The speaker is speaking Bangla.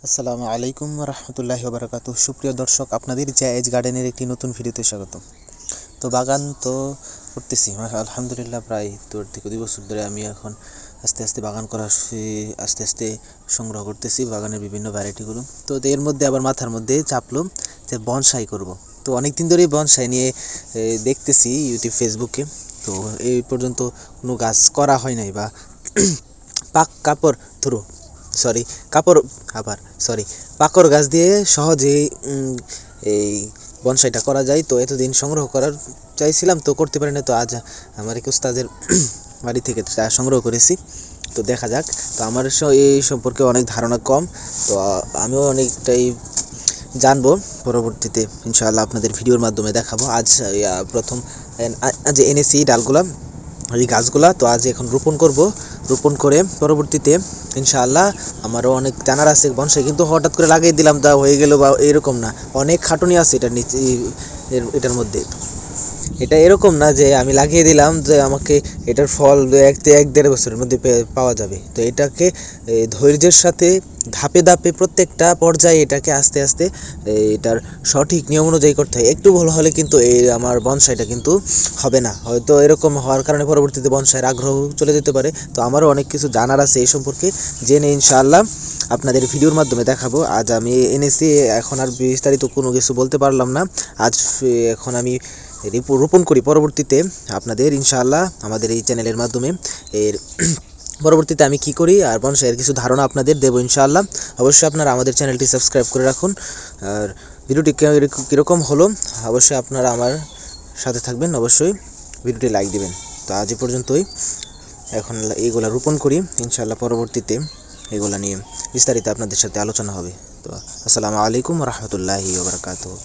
আসসালামু আলাইকুম রহমতুল্লাহি ওবরাকাতুহ। সুপ্রিয় দর্শক, আপনাদের জায়েজ গার্ডেনের একটি নতুন ভিডিওতে স্বাগত। তো বাগান তো করতেছি আলহামদুলিল্লাহ, প্রায় 2 বছর ধরে আমি এখন আস্তে আস্তে বাগান করা আস্তে আস্তে সংগ্রহ করতেছি বাগানের বিভিন্ন ভ্যারাইটিগুলো। তো এর মধ্যে আবার মাথার মধ্যে চাপলো যে বনসাই করব। তো অনেক দিন ধরেই বনসাই নিয়ে দেখতেছি ইউটিউব, ফেসবুকে। তো এই পর্যন্ত কোনো গাছ করা হয় নাই, বা কাপড় ধরো সরি কাপড় আবার সরি পাকড় গাছ দিয়ে সহজেই এই বনসাইটা করা যায়। তো এতদিন সংগ্রহ করার চাইছিলাম, তো করতে পারি না। তো আজ আমার এক উস্তাদের বাড়ি থেকে সংগ্রহ করেছি। তো দেখা যাক। তো আমার এই সম্পর্কে অনেক ধারণা কম, তো আমিও অনেকটাই জানবো পরবর্তীতে ইনশাআল্লাহ আপনাদের ভিডিওর মাধ্যমে দেখাবো। আজ প্রথম আজ এনেছি ডালগুলা, এই গাছগুলা। তো আজ এখন রোপণ করব। রোপণ করে পরবর্তীতে ইনশাআল্লাহ আমারও অনেক জানার আছে বনসাই, কিন্তু হঠাৎ করে লাগিয়ে দিলাম তা হয়ে গেল বা এরকম না, অনেক খাটুনি আছে এটার নিচে, এটার মধ্যে। এটা এরকম না যে আমি লাগিয়ে দিলাম যে আমাকে এটার ফল 1-1.5 বছরের মধ্যে পাওয়া যাবে। তো এটাকে ধৈর্যের সাথে ধাপে ধাপে প্রত্যেকটা পর্যায়ে এটাকে আস্তে আস্তে এটার সঠিক নিয়ম অনুযায়ী করতে হয়। একটু ভুল হলে কিন্তু এই আমার বনসাইটা কিন্তু হবে না। হয়তো এরকম হওয়ার কারণে পরবর্তীতে বনসাইয়ের আগ্রহ চলে যেতে পারে। তো আমারও অনেক কিছু জানার আছে এই সম্পর্কে, জেনে ইনশাআল্লাহ আপনাদের ভিডিওর মাধ্যমে দেখাবো। আজ আমি এনেছি, এখন আর বিস্তারিত কোনো কিছু বলতে পারলাম না। আজ এখন আমি রোপণ করি, পরবর্তীতে আপনাদের ইনশাআল্লাহ আমাদের এই চ্যানেলের মাধ্যমে এর পরবর্তীতে আমি কি করি আর বনসাইয়ের কিছু ধারণা আপনাদের দেবো ইনশাআল্লাহ। অবশ্যই আপনারা আমাদের চ্যানেলটি সাবস্ক্রাইব করে রাখুন। আর ভিডিওটি কীরকম হলো অবশ্যই আপনারা আমার সাথে থাকবেন, অবশ্যই ভিডিওটি লাইক দিবেন। তো আজ এ পর্যন্তই। এখন এইগুলা রোপণ করি, ইনশাআল্লাহ পরবর্তীতে এগুলা নিয়ে বিস্তারিত আপনাদের সাথে আলোচনা হবে। তো আসসালামু আলাইকুম রহমতুল্লাহি ওয়া বারাকাতুহু।